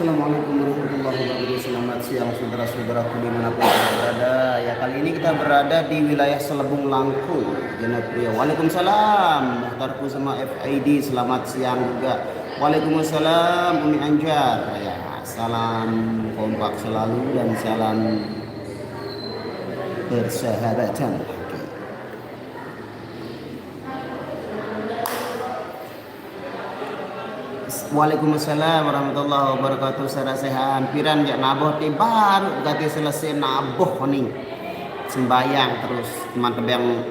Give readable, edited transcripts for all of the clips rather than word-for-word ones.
Assalamualaikum warahmatullahi wabarakatuh. Selamat siang saudara-saudaraku dimanapun Anda berada. Ya, kali ini kita berada di wilayah Selebung Langkung, Genep Riau. Waalaikumsalam Muhtarku sama FID. Selamat siang juga. Waalaikumsalam Umi Anjar. Ya, salam kompak selalu dan salam persahabatan. Waalaikumsalam warahmatullahi wabarakatuh. Sarah sehat piran jak naboh ti baru ganti selesai naboh nih sembayang terus teman tebang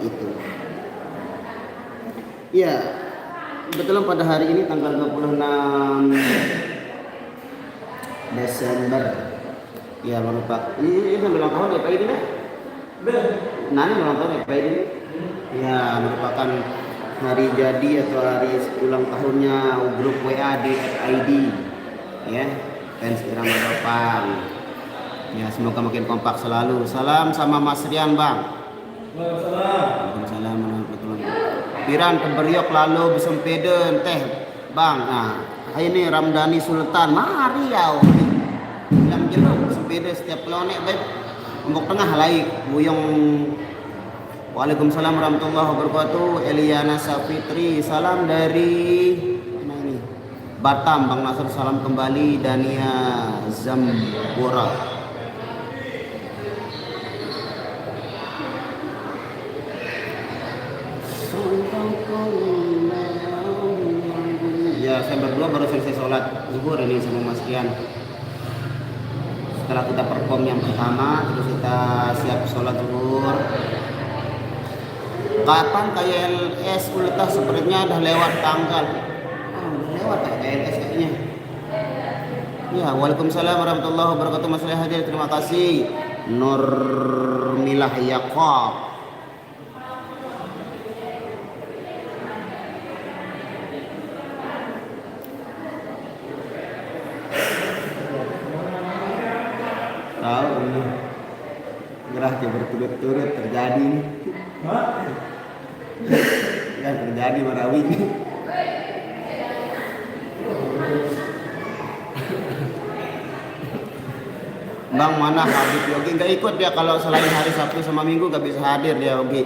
itu ya betul pada hari ini tanggal 26 Desember ya merupakan ini ulang tahun apa ini dah nani ulang tahun apa ini ya merupakan hari jadi atau hari ulang tahunnya grup WA DFID ya, fans Irama Bapang ya, semoga makin kompak selalu. Salam sama Mas Rian Bang. Waalaikumsalam warahmatullahi wabarakatuh. Piran keberiok lalu besempeden teh Bang. Nah ini Ramdhani Sultan mari ya bilang jeruk besempede setiap pelonek baik ombok tengah laik buyong. Waalaikumsalam warahmatullahi wabarakatuh. Eliana Safitri, salam dari mana ini? Batam, Bang Nasr, salam kembali. Dania Zambora. Ya, saya berdua baru selesai sholat zuhur ini sama Mas Rian. Setelah kita perform yang pertama, terus kita siap sholat zuhur. Kapan KLS ultah sepertinya udah lewat tanggal. Udah lewat KLS kayaknya. Ya, waalaikumsalam warahmatullahi wabarakatuh. Mas hadir, terima kasih. Nurmilah Yaqob. Tahu ini gerahnya berturut-turut terjadi nih. Ya terjadi Marawi. Bang mana Habib Yogi nggak ikut dia kalau selain hari Sabtu sama Minggu nggak bisa hadir dia Yogi.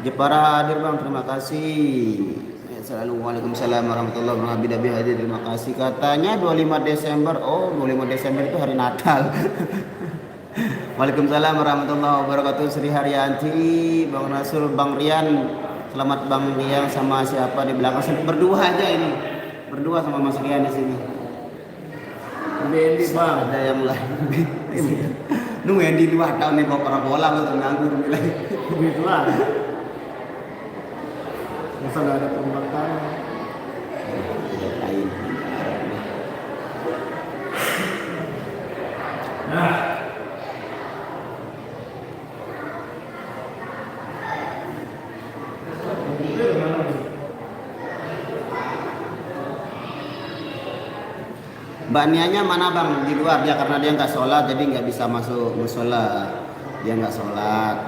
Jepara hadir Bang, terima kasih. Ya, selalu waalaikumsalam warahmatullahi wabarakatuh. Habib hadir, terima kasih. Katanya 25 Desember. Oh 25 Desember itu hari Natal. Waalaikumsalam warahmatullahi wabarakatuh. Sri Haryanti, Bang Rasul, Bang Rian. Selamat Bang Rian sama siapa di belakang? Berdua aja ini. Berdua sama Mas Rian di sini. Bendi Bang, ada yang lain. Nunggu yang di 2 tahun nih bawa para bola lu nganggur bilang. Begitu lah. Masa enggak ada pembakaran. Nah, Mbak Nianya mana Bang? Di luar dia karena dia nggak sholat jadi nggak bisa masuk musola. Dia nggak sholat.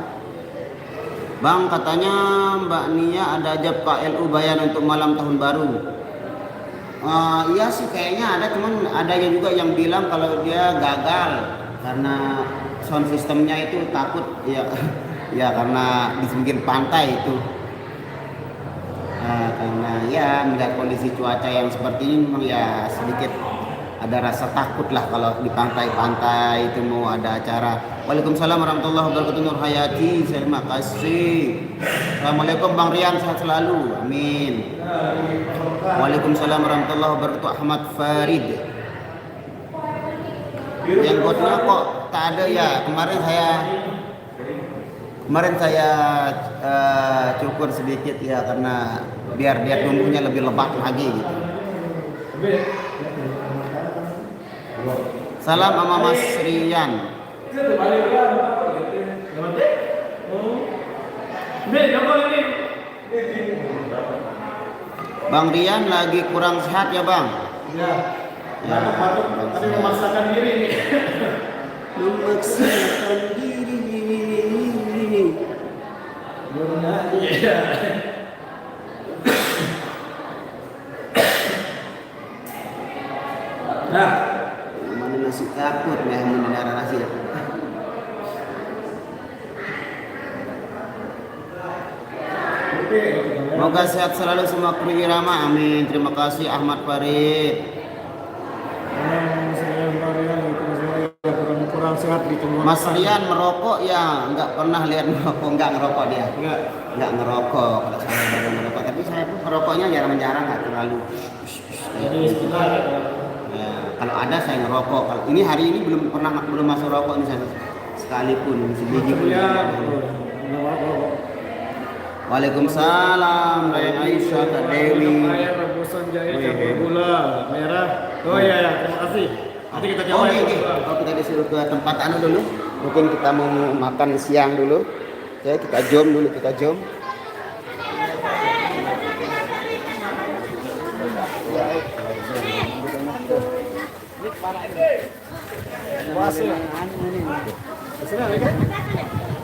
Bang katanya Mbak Nia ada ajab KLU Bayan untuk malam tahun baru. Iya sih kayaknya ada, cuman ada juga yang bilang kalau dia gagal karena sound sistemnya itu takut ya ya karena di pinggir pantai itu. Karena ya melihat kondisi cuaca yang seperti ini memang ya sedikit ada rasa takut lah kalau di pantai-pantai itu mau ada acara. Waalaikumsalam warahmatullahi wabarakatuh. Nur Hayati, terima kasih. Assalamualaikum Bang Rian, sehat selalu, amin. Waalaikumsalam warahmatullahi wabarakatuh. Ahmad Farid, jenggotnya kok tak ada ya? Kemarin saya cukur sedikit ya karena biar dia tumbuhnya lebih lebat lagi gitu. Salam sama Mas Rian. Bang Rian lagi kurang sehat ya Bang? Iya. Ya. Tadi memaksakan diri nih. Memaksakan diri. Iya. Nah, Mana nasi takut, meh mendengar nasi. Semoga sehat selalu semua kru Irama, amin. Terima kasih Ahmad Farid. kurang sehat di tenggorokan. Mas Rian merokok ya, nggak pernah lihat merokok, nggak ngerokok dia. Nggak ngerokok. Kalau saya baru ngerokok, tapi saya tuh merokoknya jarang-jarang, nggak terlalu. Jadi sebenarnya Ya, kalau ada saya ngerokok. Kalau ini hari ini belum masuk rokok ini saya sekalipun sebiji pun. Waalaikumsalam, Mbak Aisyah, Kak Dewi. Ayam rebusan jahe campur gula merah. Oh iya, terima kasih. Nanti kita Oh coba. ini, oh, kita disuruh ke tempat anu dulu. Mungkin kita mau makan siang dulu. Ya, kita jom dulu, kita jom.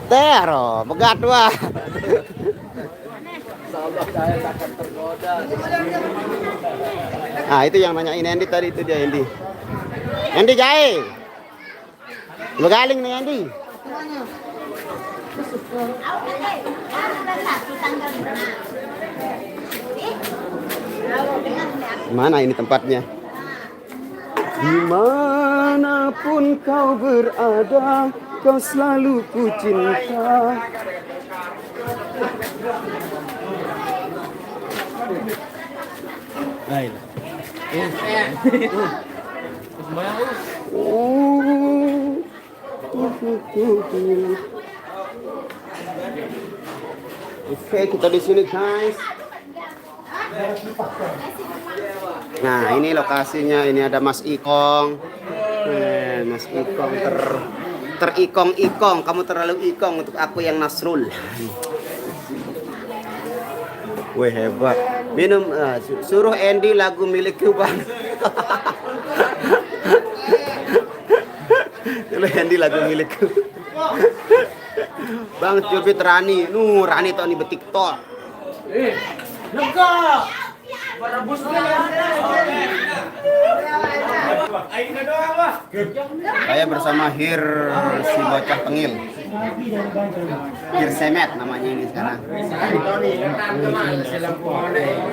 Tero, begat wah. Ah, itu yang nanyain Andy tadi, itu dia Andy. Andy jahe. Lu galing nih Andy. Mana ini tempatnya? Dimanapun kau berada, kau selalu ku cinta. Lain. Oke, kita di sini guys. Nah, ini lokasinya. Ini ada Mas Ikong. Mas Ikong terikong-ikong. Kamu terlalu ikong untuk aku yang Nasrul. Wih, hebat. Minum, suruh Andy lagu milikku bang. Suruh Andy lagu milikku. Bang Cubit Rani, Rani tau nih betik tol. Lega. Berebusnya. Saya bersama Hir si bocah tengil. Hir Semet namanya ini sekarang.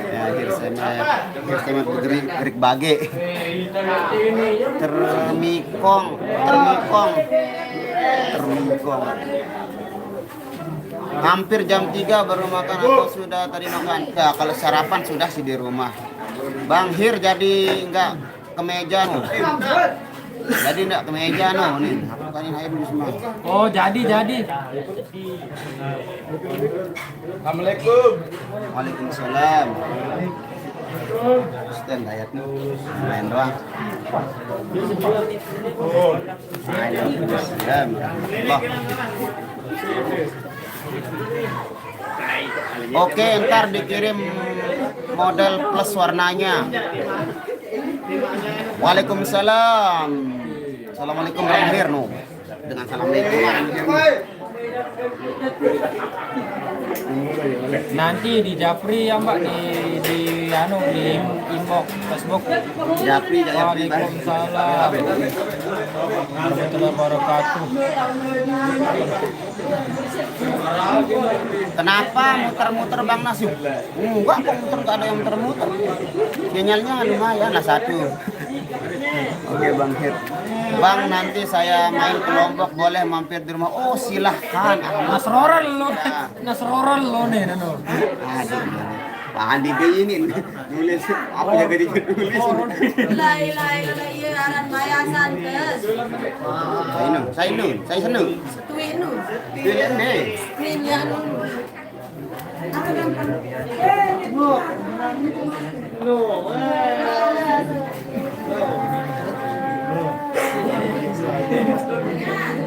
Ya, Hir Semet gerik bage. Termikong. Hampir jam 3 baru makan atau sudah tadi makan? Enggak, kalau sarapan sudah sih di rumah. Bang Hir jadi enggak ke meja nih. Jadi enggak ke meja nih. Aku kangen air dulu semua. Oh, jadi. Assalamualaikum. Waalaikumsalam. Stand ayatnya main doang. Waalaikumsalam. Allah. Oke, ntar dikirim model plus warnanya. Waalaikumsalam. Assalamualaikum Bang Hir no. Dengan assalamualaikum Bang Hir. Nanti di Japri ya Mbak di inbox Facebook. Japri. Waalaikumsalam warahmatullahi wabarakatuh. Kenapa muter-muter Bang Nasib? Enggak kok muter, enggak ada yang muter-muter. Sinyalnya lumayan lah satu. Oke Bang Hir. Bang, nanti saya main ke Lombok, boleh mampir di rumah. Oh silahkan. Nasroral lo nih Nano. Aduh, jangan dibeinin. Nulis apa jaga ditulis. Saya seneng. Pilih deh.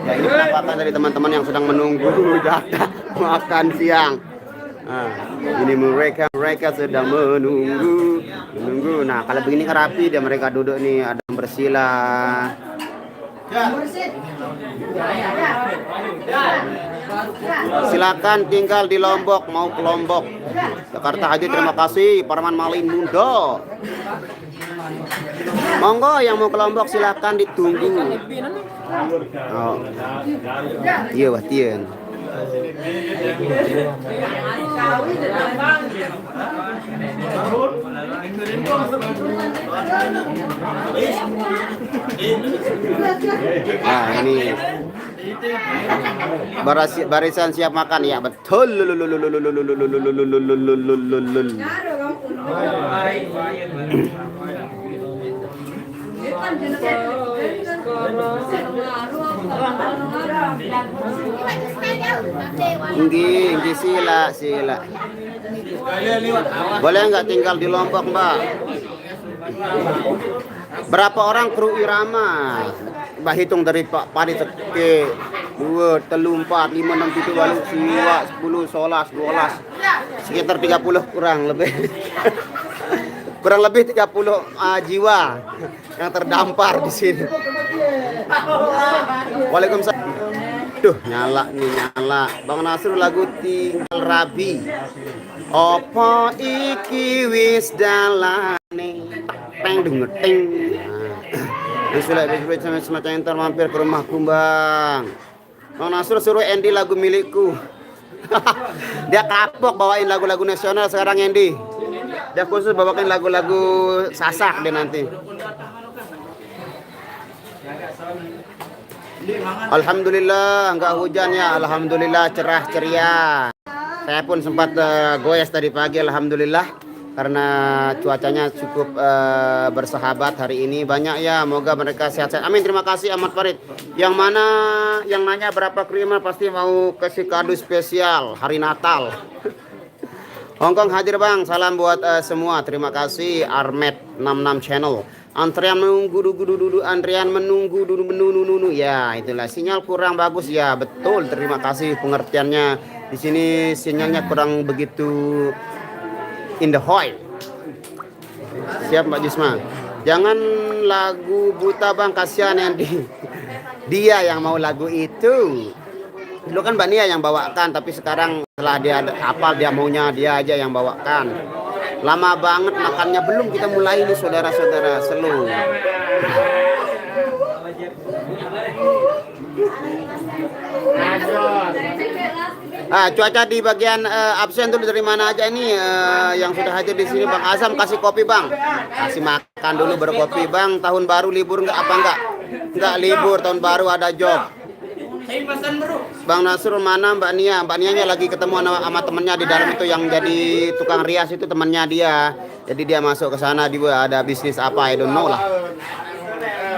Ya, ini pendapatan dari teman-teman yang sedang menunggu jatah makan siang. Nah, ini mereka sedang menunggu. Nah, kalau begini kan rapi dia, mereka duduk nih, ada yang bersila. Silakan tinggal di Lombok, mau ke Lombok. Jakarta Haji, terima kasih Parman Malin Mundo. Monggo yang mau ke Lombok silakan ditunggu. Oh. Iya wah tien. Nah ini barisan siap makan ya betul. Inggi sila. Boleh nggak tinggal di Lombok, Mbak? Berapa orang kru irama? Mbak hitung dari Pak Padi Teke 2, 3, 4, 5, 6, 7, 8, 9, 10, 11, 12 sekitar 30 kurang lebih. Kurang lebih 30 jiwa yang terdampar di sini. Waalaikumsalam. Duh, nyala. Bang Nasrul lagu tinggal rabi. Opo iki wis dalane. Teng dengeteng. Sudah semacam yang termampir ke rumahku, Bang. Bang Nasrul suruh Andy lagu milikku. Dia kapok bawain lagu-lagu nasional sekarang, Andy. Dia khusus bawakan lagu-lagu sasak dia nanti. Alhamdulillah enggak hujan ya. Alhamdulillah cerah ceria. Saya pun sempat goes tadi pagi, alhamdulillah, karena cuacanya cukup bersahabat hari ini. Banyak ya, moga mereka sehat-sehat. Amin. Terima kasih Ahmad Farid. Yang nanya berapa krimer pasti mau kasih kado spesial hari Natal. Hongkong hadir Bang, salam buat semua. Terima kasih Armet 66 channel. Antrian menunggu dulu, antrian menunggu dulu menunu. Ya, itulah sinyal kurang bagus ya, betul. Terima kasih pengertiannya. Di sini sinyalnya kurang begitu in the hoi. Siap Mbak Jusma. Jangan lagu buta Bang, kasihan yang dia yang mau lagu itu. Dulu kan Mbak Nia yang bawakan, tapi sekarang setelah dia hafal, dia maunya dia aja yang bawakan. Lama banget makannya, belum kita mulai nih saudara-saudara, slow. Cuaca di bagian absen dulu dari mana aja ini yang sudah hadir di sini Bang Azam, kasih kopi Bang. Kasih makan dulu baru kopi Bang. Tahun baru libur enggak apa enggak? Enggak libur, tahun baru ada job. Bang Nasrul mana Mbak Nia? Mbak Nianya lagi ketemu sama temennya di dalam itu yang jadi tukang rias itu, temannya dia. Jadi dia masuk ke sana, dia ada bisnis apa, I don't know lah.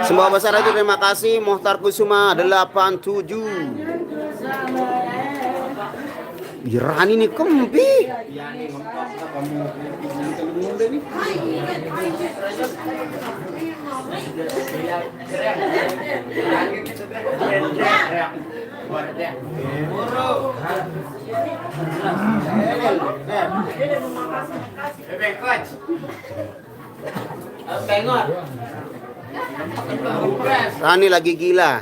Semua besar itu terima kasih. Mohtar Kusuma 87. Irani nih kempi. Rani lagi gila.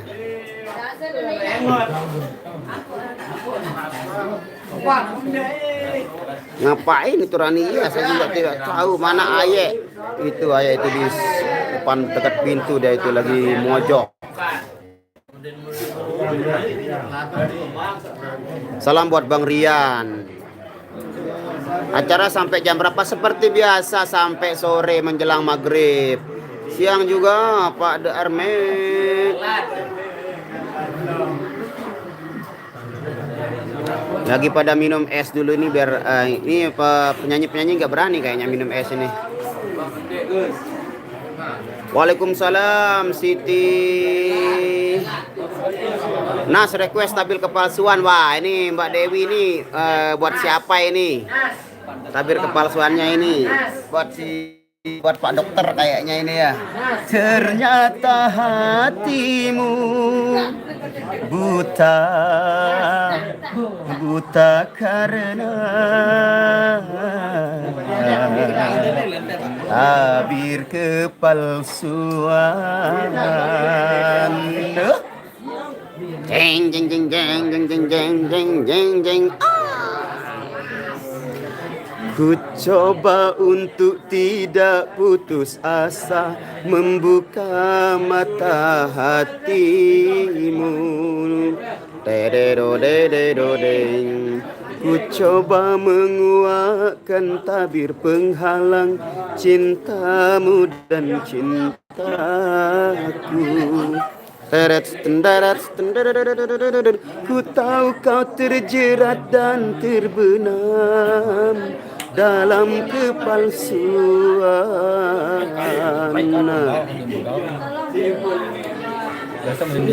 Ngapain itu Rani? Ya, saya juga tidak tahu mana Aye. Itu Aye itu di depan dekat pintu, dia itu lagi mojok. Salam buat Bang Rian. Acara sampai jam berapa? Seperti biasa sampai sore menjelang maghrib. Siang juga Pak De Armet. Lagi pada minum es dulu ini biar ini penyanyi-penyanyi nggak berani kayaknya minum es ini. Waalaikumsalam Siti. Nas request tabir kepalsuan. Wah ini Mbak Dewi ini buat siapa ini? Tabir kepalsuannya ini buat Pak Dokter kayaknya ini ya. Ternyata hatimu buta karena tabir kepalsuan. Jeng jeng jeng jeng jeng jeng jeng jeng jeng jeng. Ku coba untuk tidak putus asa, membuka mata hatimu. Dededodededodeng. Ku coba menguatkan tabir penghalang cintamu dan cintaku. Ku tahu kau terjerat dan terbenam dalam kepalsuan.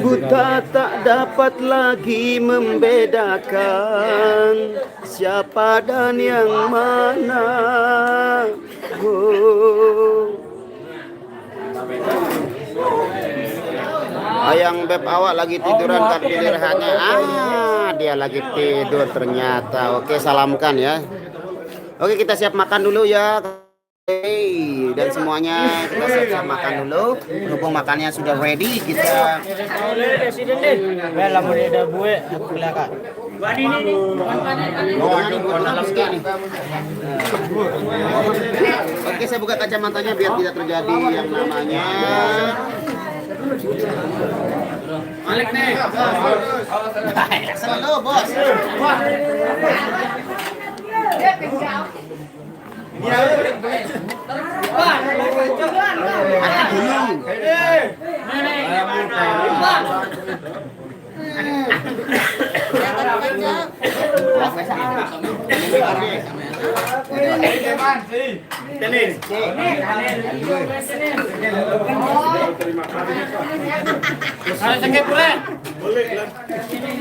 Buta tak dapat lagi membedakan siapa dan yang mana. Oh. Ayang beb awak lagi tiduran kan pilihannya. Dia lagi tidur ternyata. Oke, salamkan ya. Oke, kita siap makan dulu ya. Hey, dan semuanya kita siap-siap makan dulu. Berhubung makannya sudah ready, kita Oke, saya buka kacamatanya biar tidak terjadi yang namanya Malik nih. Selalu bos.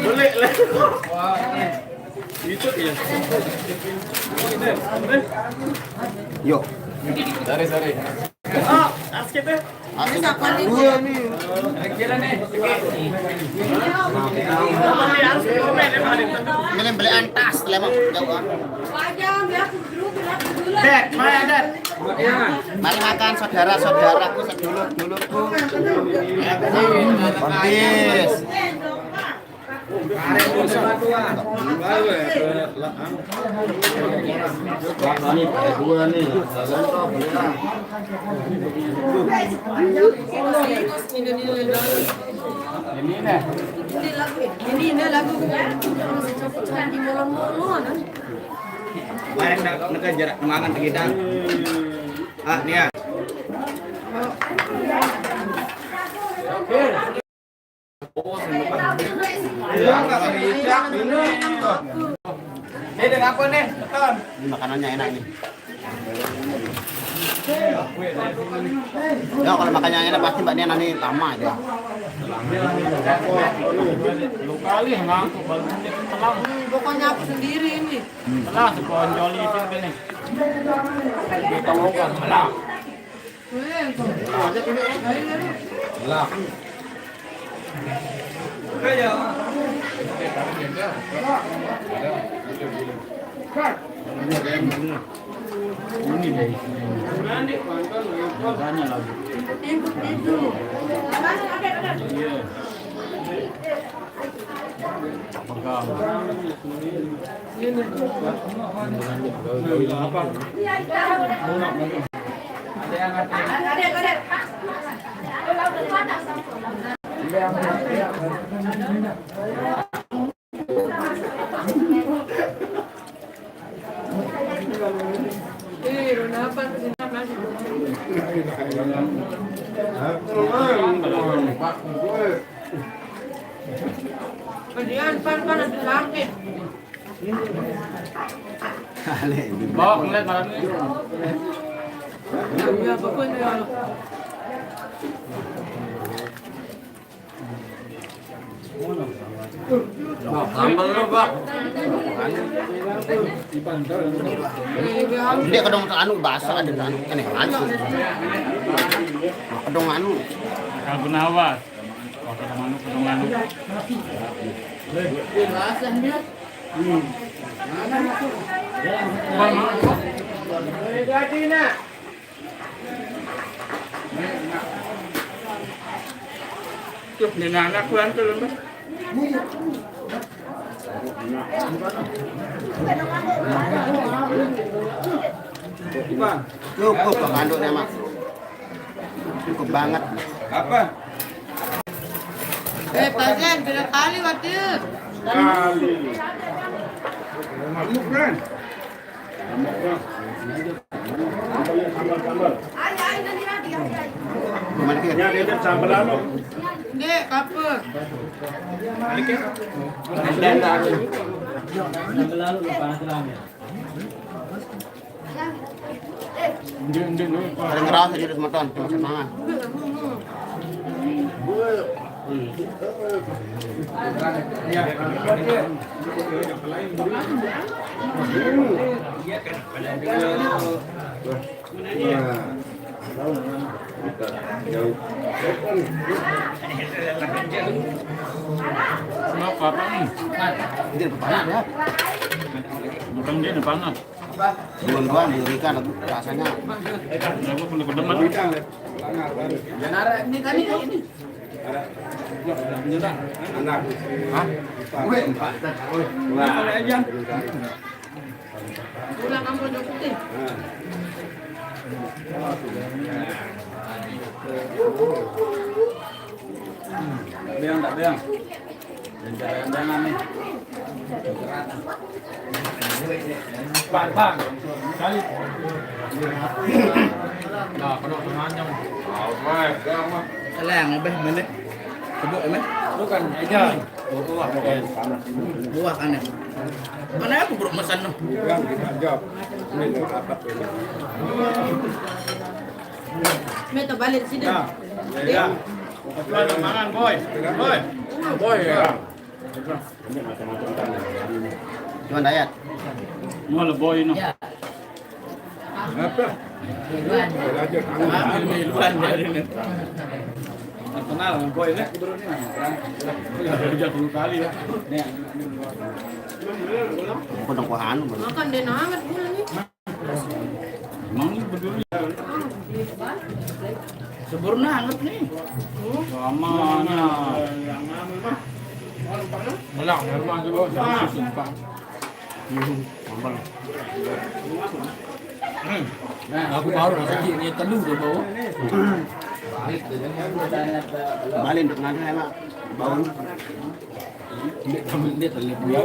Boleh lah. Itu ya. Yuk. Sorry. Oh, asket deh. Dua nih. Kira nih. Beli antas lemong jauh. Dad, mana Dad? Mari makan saudara-saudaraku sedulur-dulurku. Habis. Dua nih. Ini lagu di molong-molong. Bareng nak jarak mangan kita. Nih ya. Ini apa nih? Ini makanannya enak nih. Ya kalau makannya enak pasti Mbak Nia nanti lama aja. Kali ngaku balunya telang. Pokoknya aku sendiri ini. Telah seponjol itu ini. Kita mau kan telah. Telah. Kemudian pan ada sakit. Bawa ngeliat malam ini. Ya apapun ya. Sambal lu, Pak. Dia kadang anu basah ada anu aneh anu. Kadang anu. Kalau Gunawan. Kadang anu. Tuh, ni anak ku antul, Mbak. Bang, Cukup Pak Anduknya Mas. Cukup banget. apa? Pasien, beda kali waktu. Kali. Mamuk kan? Gimana kita? Ya, dia sambal anu. Dek, kapur. Paling ngerasa jadi semeton, semangat. Kenapa bang? Ini panas ya. Bukan dia panas. Duluan diberikan rasanya. Aku perlu kedeman. Ini tadi ini. Anak. Hah? Wah, aja. Pulang kampung Jokowi. Beang tak beang? Jangan nih. Bang. Kali. Nah, kalau semuanya. Lang lebih menit. Kedua emang Lu kan aja. Buah buah kan ya. Mana aku bro pesan no. Yang kita jawab. Ini apa tuh? Meta balik sini. Ya. Ya. Jual mangan, boy. Boy. Boy ya. Cuma dayat. Mau le boy no. Ya. Apa? Ambil miluan dari ini. Kenal dengan boy ini kebetulan ini. Kerja 10 kali ya. Nih. Kodong kuahan. Makan deh hangat bulan nih. Emang ini berdua Sempurna hangat nih. samanya. Melang, rumah juga sumpah. Nah, aku baru rasa dia teluh ke bawah. Balik untuk nanti emak. Bau. Dia teluh dia.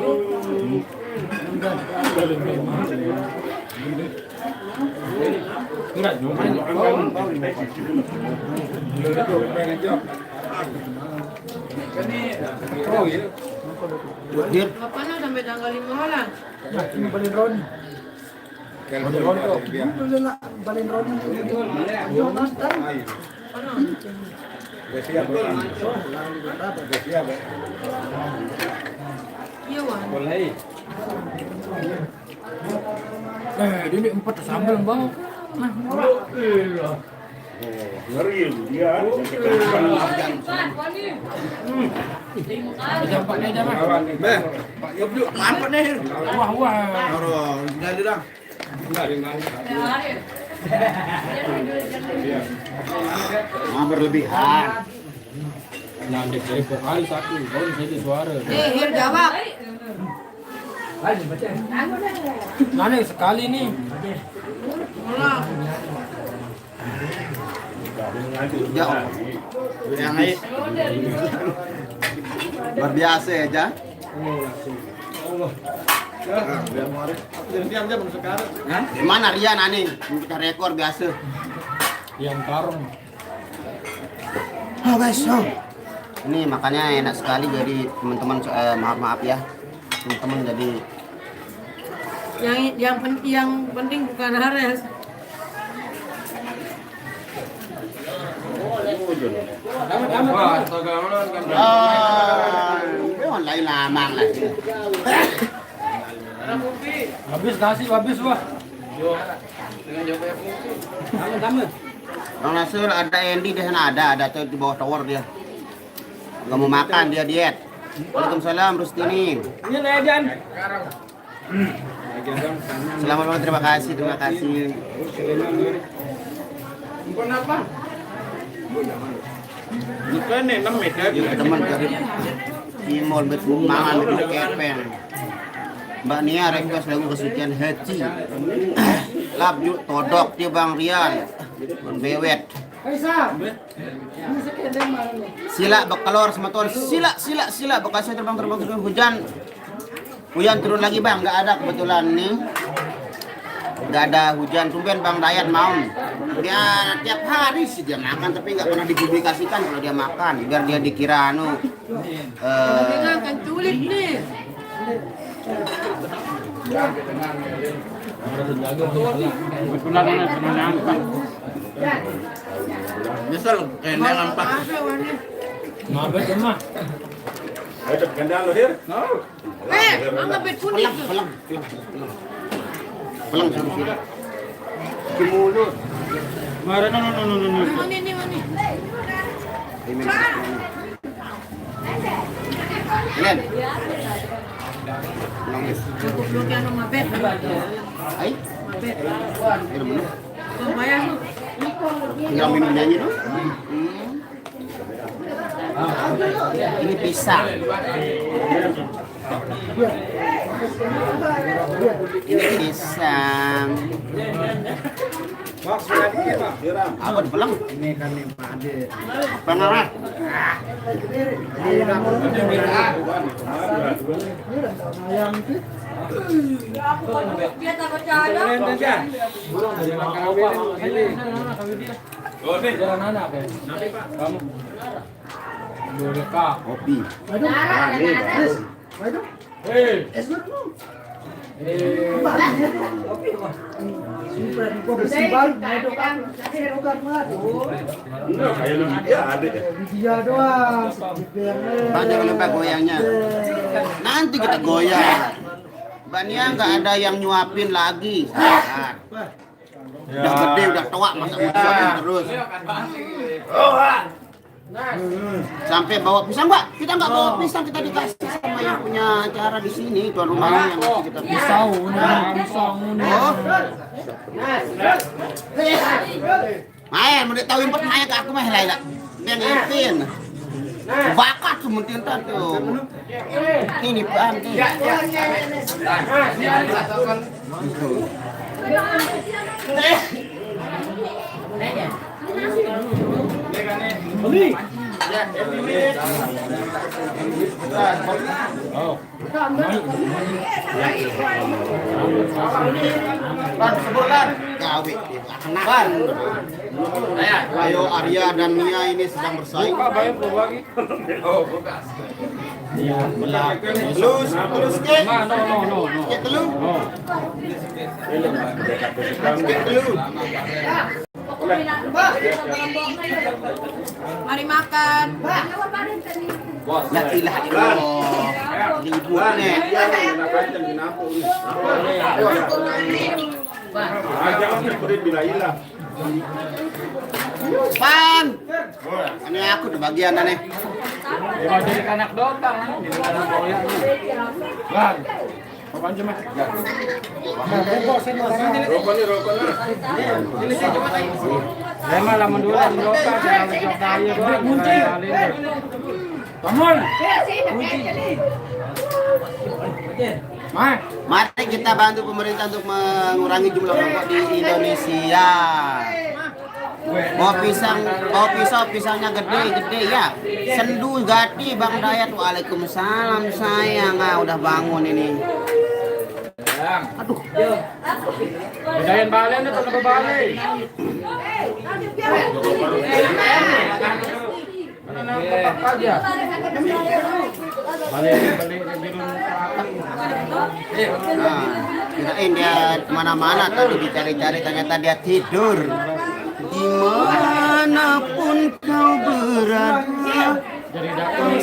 Enggak, Dir. Kapan lo sampai tanggal 5 malam? ini balik Ron. Balik Ron kok. Iya wan. Boleh. Dia 4 sambal bang. Nah, Ngeri dia. dampaknya aja mah. Beh, Yuk yuk, mantap nih. Wah wah. Dari dah. Berlebihan. nanti dari kali satu, baru saja suara. Hir jawab. Mana sekali nih? Mulai. Jauh. Yang lain. Luar biasa ya, Ja. Diam belum sekarang. Di mana Rian aneh? Kita rekor biasa. Yang karung. Ah, guys, oh. Ini makannya enak sekali jadi teman-teman maaf ya. Teman-teman jadi Yang penting bukan Hares. Wah, astaga, kan. lain lamang lah. Habis nasi, habis wah. Bang Nasir ada Andy di sana ada tuh di bawah tower dia. Nggak mau makan dia diet. Waalaikumsalam Rustini. Ini Lejan. Selamat malam, terima kasih. Bukan apa? Bukan nih 6 meter. Teman dari Cimol betul mangan betul kepeng. Mbak Nia request lagu kesucian hati. Lap yuk todok dia Bang Rian. Bewet. Sila bakalor sama tuan. Sila bekasnya terbang turun hujan. Hujan turun lagi Bang, nggak ada kebetulan nih. Nggak ada hujan, tumben Bang Dayat mau. Dia tiap hari sih dia makan, tapi nggak pernah dipublikasikan kalau dia makan, biar dia dikira Dia akan culik nih. Betulan nampak. Misal kena nampak. Ada warna. Mabet mah. Ayo ganda lo Hir. Anggap bet kuning. pelang sudah. Di mulut. Mara no. Mana ini mana? Len. Nangis. Cukup bloki anu mabet. Ai. Mabet. Ini mana? Bayang lu. Tinggal minum nyanyi dong. Ini pisang. Ini pisang. Apa dipelang? Ini kan nih Pak Ade. Pengarah. Dia tak percaya. Kopi. Bang, jangan lupa goyangnya. Nanti kita goyang. Mbak Nia nggak ada yang nyuapin lagi. Saat. Udah gede, udah tua, masa mau disuapin terus. Sampai bawa pisang, Mbak. Kita nggak bawa pisang, kita dikasih sama yang punya acara di sini. Tuan rumahnya yang ngasih kita pisau. Oh. Main, mau ditawin pet main ke aku mah lah. Dia ngipin. Bakat sementin tuh. Ini Bang. Sebulan gawe kenakan. Ayo Arya dan Nia ini sedang bersaing. Telus ke? No. Ke telu? Ke telu. Mari makan. La ilaha illallah. Ributnya. Pan. Ini aku di bagian nih. Dia jadi anak dotang. Jadi anak goyang. Bang. Apaan cuma? Saya malah mendulang dotang. Saya menjok daya doang. Kunci. Bangun. Mari kita bantu pemerintah untuk mengurangi jumlah rokok di Indonesia. Mau pisau, pisaunya gede ya. Sendu gati Bang Dayat. Waalaikumsalam sayang. Udah bangun ini. Aduh. Bedain balen atau ke balen? Aja. Balik Kirain dia kemana-mana tadi dicari-cari, ternyata dia tidur. Dimanapun kau berada,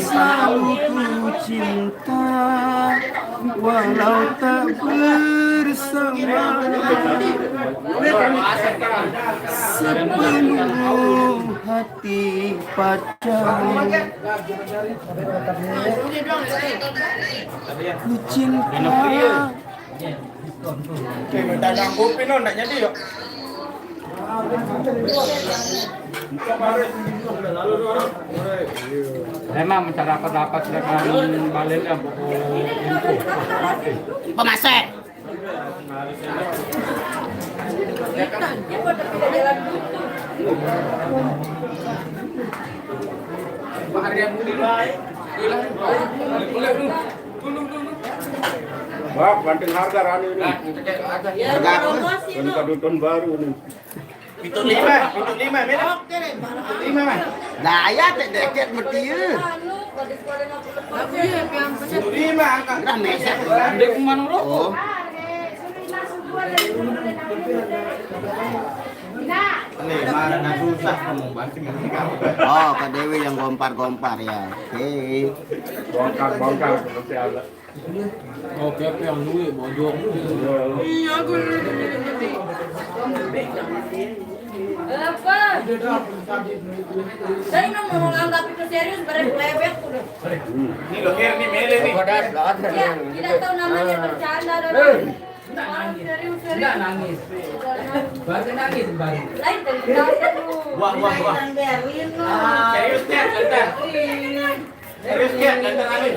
selalu ku cinta, walau tak bersama. Sepenuh hati padamu, ku cinta. Oke, minta nyangkupin, enggak jadi yuk. Memang masyarakat dengan balik yang buku info. Pemasek. Wah, banting harga Rani ini. Harga apa? Duton baru ini. Pintu 5, Mila. Pintu 5, Mas. Daya tak deket mati ye. Aku ya yang pesan. Pintu 5 angka. Kan mesek. Dek mana lo? Oh. Nih, marah na susah kamu banting ini kamu. Oh, Kak Dewi yang gompar-gompar ya. Oke. Bongkar seperti ada. Oke, yang duit bojong. Iya, aku apa? Saya nggak mau nganggap itu serius, berlebek udah. Ini loh, ini Mele nih. Ya, tidak tahu namanya bercanda dan serius. Nangis. Baru nangis baru. Lain dari kalian lu. Wah. Berlin lu. Serius ya, Ganteng. Serius ya, Ganteng Amin.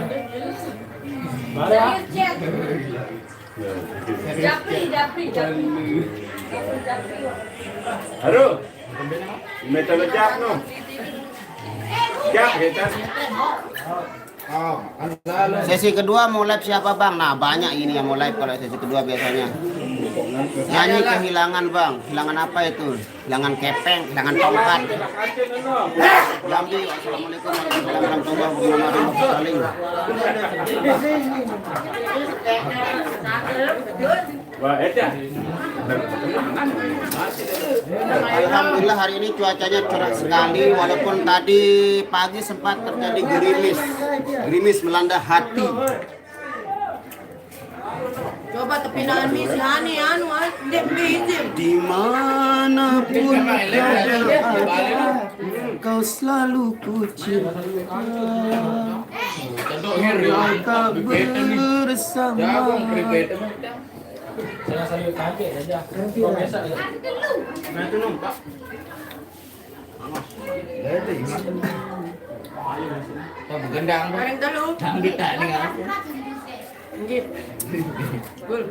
Serius cek. Japri. Aduh. Metal jak no. Jak kita. Oh, Sesi kedua mau live siapa bang? Nah banyak ini yang mau live kalau sesi kedua biasanya. Nyanyi kehilangan bang. Hilangan apa itu? Hilangan kepeng, hilangan tongkat. Jambi. Assalamualaikum warahmatullahi wabarakatuh. Wah, eta. Alhamdulillah hari ini cuacanya cerah sekali walaupun tadi pagi sempat terjadi gerimis melanda hati. Coba tepinaan misi hani dek bizim. Dimanapun berada, kau selalu ku cinta. Kita bersama. Saya sayur kaget aja. Biasa ya. Nah itu numpak. Begendang. Bareng dulu. Tanggit tak nih. Anjir. Gul.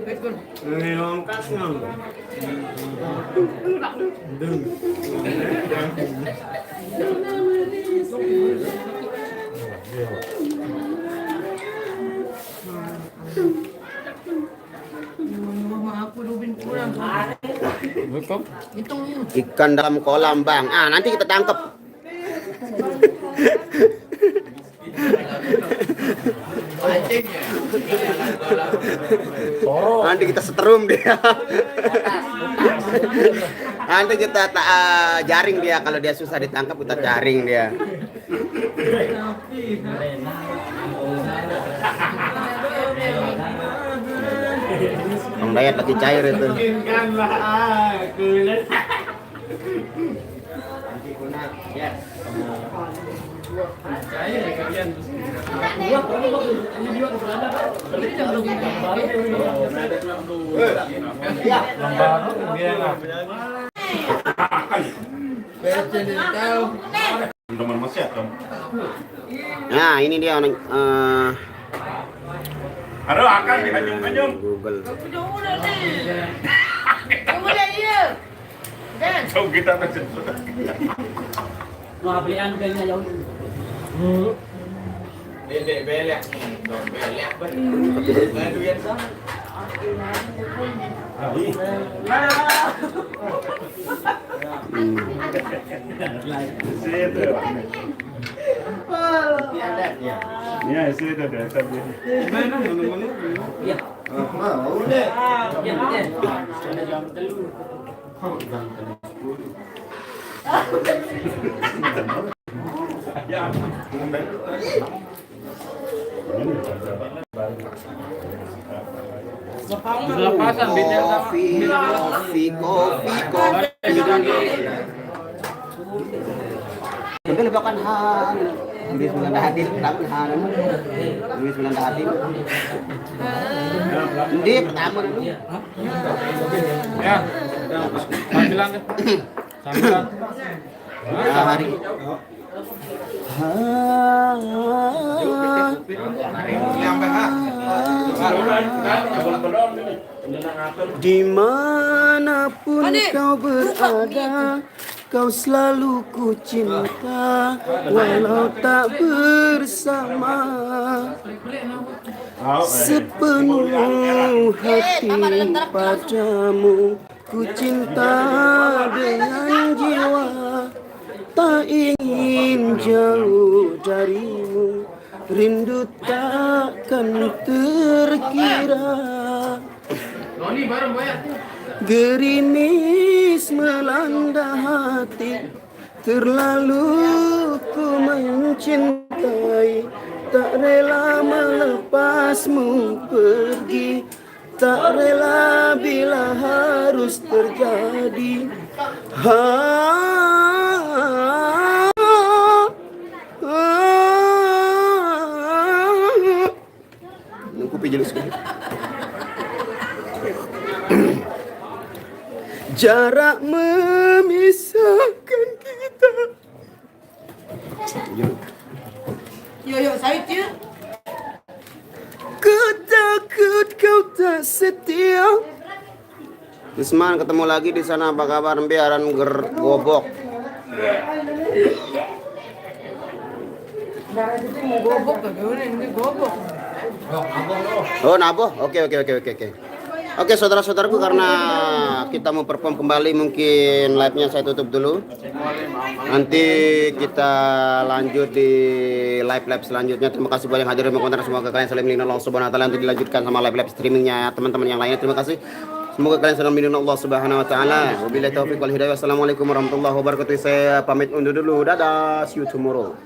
Aku dubin kurang. Welcome. Hitung yuk. Ikan dalam kolam bang. Ah nanti kita tangkap. Nanti kita setrum dia. Nanti kita jaring dia kalau dia susah ditangkap kita jaring dia. Bang Dayat lagi cair itu. Teman masih atau? Nah ini dia Aduh, akan dikanyum-kanyum. Google. Kemudian iya. Dan Jauh kita masih. Mau belian kayaknya jauh. Belek. Belek. Ngadu yang sama. Ya, sih itu dah tadi. Lepasan beda Kopi. Coba lebakan han. Tulis Belanda hati, tapi han. Tulis Belanda hati. Ini pertama dulu. Ya. Sambilan deh. Sambilan. Hari. Dimanapun kau berada, kau selalu ku cinta, walau tak bersama. Sepenuh hati padamu, ku cinta dengan jiwa, tak ingin jauh darimu, rindu takkan terkira. Gerimis melanda hati, terlalu ku mencintai, tak rela melepasmu pergi, tak rela bila harus terjadi. Aku pijil sekali. Jarak memisahkan kita. Yo, saya tu. Ku takut kau tak setia. Usman, ketemu lagi di sana. Apa kabar? Biaran gobok. Gobok ke ini gobok. Oh, nabo. Oke. Oke, saudara-saudaraku, karena kita mau perform kembali, mungkin live-nya saya tutup dulu. Nanti kita lanjut di live selanjutnya. Terima kasih buat yang hadir dan berkomentar. Semoga kalian selalu melindungi Allah Subhanahu wa taala untuk dilanjutkan sama live streamingnya teman-teman yang lainnya. Terima kasih. Semoga kalian selalu melindungi Allah Subhanahu wa taala. Wabillahi taufiq wal hidayah. Wassalamualaikum warahmatullahi wabarakatuh. Saya pamit undur dulu. Dadah. See you tomorrow.